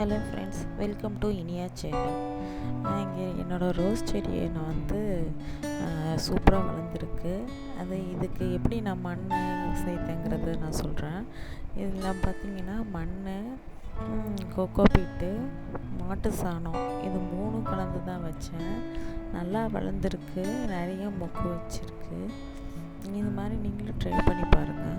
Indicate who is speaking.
Speaker 1: Hello friends, welcome to Iniya channel. இங்கே என்னோடய rose செடியை நான் சூப்பராக வளர்ந்துருக்கு. இதுக்கு எப்படி நான் மண் சேர்த்தேங்கிறத நான் சொல்கிறேன். இதெல்லாம் பார்த்திங்கன்னா மண், கொக்கோ பீட்டு, மாட்டு சாணம் இது 3 கலந்து தான் வச்சேன். நல்லா வளர்ந்துருக்கு, நிறைய மொக்கு வச்சுருக்கு. இது மாதிரி நீங்களும் ட்ரை பண்ணி பாருங்கள்.